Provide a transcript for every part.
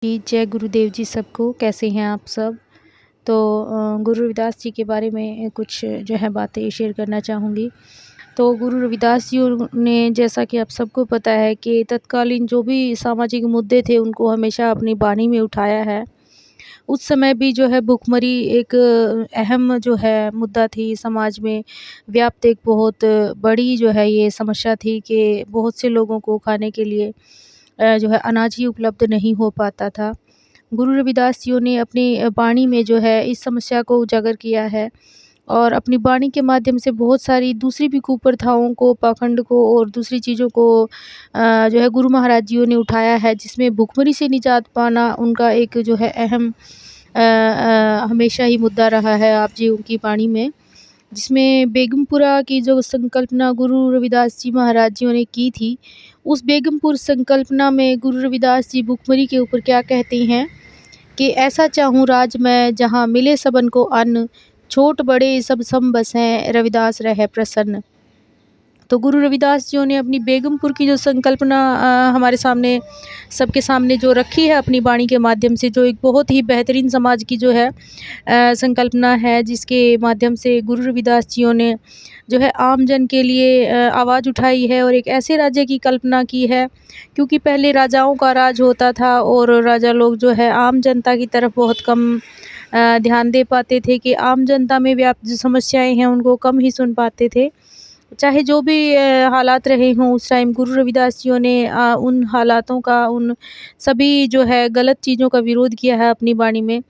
जी, जय गुरुदेव जी सबको। कैसे हैं आप सब? तो गुरु रविदास जी के बारे में कुछ जो है बातें शेयर करना चाहूँगी। तो गुरु रविदास जी ने, जैसा कि आप सबको पता है, कि तत्कालीन जो भी सामाजिक मुद्दे थे उनको हमेशा अपनी बानी में उठाया है। उस समय भी जो है भुखमरी एक अहम जो है मुद्दा थी समाज में, व्याप्त एक बहुत बड़ी जो है ये समस्या थी कि बहुत से लोगों को खाने के लिए जो है अनाज ही उपलब्ध नहीं हो पाता था। गुरु रविदास जी ने अपनी वाणी में जो है इस समस्या को उजागर किया है और अपनी वाणी के माध्यम से बहुत सारी दूसरी भी कुप्रथाओं को, पाखंड को और दूसरी चीज़ों को जो है गुरु महाराज जियों ने उठाया है, जिसमें भुखमरी से निजात पाना उनका एक जो है अहम हमेशा ही मुद्दा रहा है आप जी उनकी वाणी में। जिसमें बेगमपुरा की जो संकल्पना गुरु रविदास जी महाराज जियों ने की थी, उस बेगमपुर संकल्पना में गुरु रविदास जी भुखमरी के ऊपर क्या कहते हैं कि ऐसा चाहूँ राज मैं जहाँ मिले सबन को अन्न, छोट बड़े सब सम बसें रविदास रहे प्रसन्न। तो गुरु रविदास जियों ने अपनी बेगमपुर की जो संकल्पना हमारे सामने, सबके सामने जो रखी है अपनी वाणी के माध्यम से, जो एक बहुत ही बेहतरीन समाज की जो है संकल्पना है, जिसके माध्यम से गुरु रविदास जियों ने जो है आम जन के लिए आवाज़ उठाई है और एक ऐसे राज्य की कल्पना की है। क्योंकि पहले राजाओं का राज होता था और राजा लोग जो है आम जनता की तरफ बहुत कम ध्यान दे पाते थे, कि आम जनता में व्याप्त जो समस्याएं हैं उनको कम ही सुन पाते थे। चाहे जो भी हालात रहे हों उस टाइम, गुरु रविदास जियों ने उन हालातों का, उन सभी जो है गलत चीज़ों का विरोध किया है अपनी वाणी में।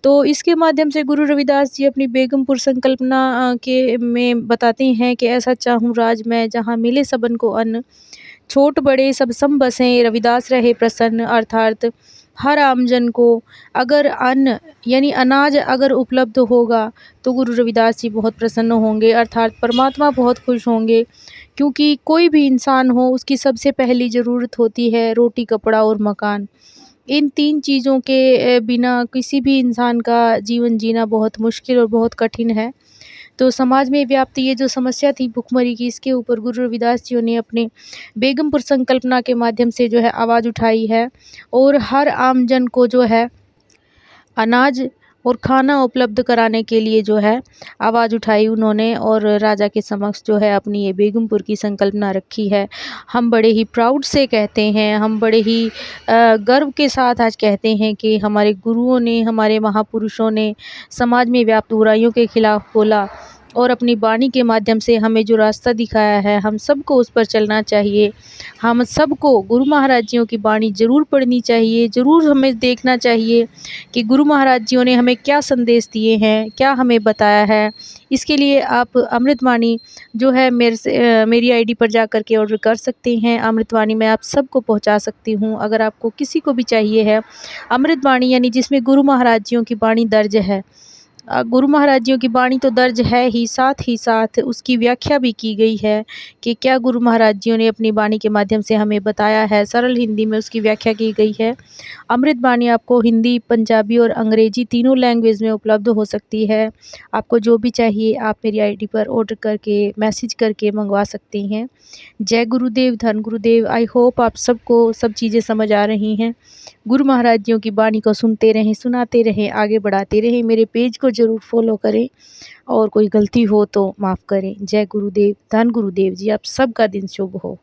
तो इसके माध्यम से गुरु रविदास जी अपनी बेगमपुर संकल्पना के में बताते हैं कि ऐसा चाहूँ राज मैं जहाँ मिले सबन को अन्न, छोट बड़े सब सम बसें रविदास रहे प्रसन्न। अर्थात हर आमजन को अगर अन्न यानी अनाज अगर उपलब्ध होगा तो गुरु रविदास जी बहुत प्रसन्न होंगे, अर्थात परमात्मा बहुत खुश होंगे। क्योंकि कोई भी इंसान हो, उसकी सबसे पहली ज़रूरत होती है रोटी, कपड़ा और मकान। इन 3 चीज़ों के बिना किसी भी इंसान का जीवन जीना बहुत मुश्किल और बहुत कठिन है। तो समाज में व्याप्त ये जो समस्या थी भुखमरी की, इसके ऊपर गुरु रविदास जी ने अपने बेगमपुर संकल्पना के माध्यम से जो है आवाज़ उठाई है और हर आम जन को जो है अनाज और खाना उपलब्ध कराने के लिए जो है आवाज़ उठाई उन्होंने और राजा के समक्ष जो है अपनी ये बेगमपुर की संकल्पना रखी है। हम बड़े ही प्राउड से कहते हैं, हम बड़े ही गर्व के साथ आज कहते हैं कि हमारे गुरुओं ने, हमारे महापुरुषों ने समाज में व्याप्त बुराइयों के खिलाफ बोला और अपनी वाणी के माध्यम से हमें जो रास्ता दिखाया है, हम सबको उस पर चलना चाहिए। हम सबको गुरु महाराज जियों की वाणी ज़रूर पढ़नी चाहिए, ज़रूर हमें देखना चाहिए कि गुरु महाराज जियों ने हमें क्या संदेश दिए हैं, क्या हमें बताया है। इसके लिए आप अमृतवाणी जो है मेरी आईडी पर जा कर के ऑर्डर कर सकते हैं। अमृतवाणी मैं आप सबको पहुंचा सकती हूं। अगर आपको किसी को भी चाहिए है अमृतवाणी, यानी जिसमें गुरु महाराज जियों की वाणी दर्ज है, गुरु महाराज जियों की वाणी तो दर्ज है ही साथ उसकी व्याख्या भी की गई है कि क्या गुरु महाराज जियों ने अपनी वाणी के माध्यम से हमें बताया है। सरल हिंदी में उसकी व्याख्या की गई है। अमृत वाणी आपको हिंदी, पंजाबी और अंग्रेजी तीनों लैंग्वेज में उपलब्ध हो सकती है। आपको जो भी चाहिए आप मेरी आईडी पर ऑर्डर करके, मैसेज करके मंगवा सकते हैं। जय गुरुदेव, धन गुरुदेव। आई होप आप सबको सब चीज़ें समझ आ रही हैं। गुरु महाराज जियों की वाणी को सुनते रहें, सुनाते रहें, आगे बढ़ाते रहें। मेरे पेज को ज़रूर फॉलो करें और कोई गलती हो तो माफ़ करें। जय गुरुदेव, धन गुरुदेव जी। आप सबका दिन शुभ हो।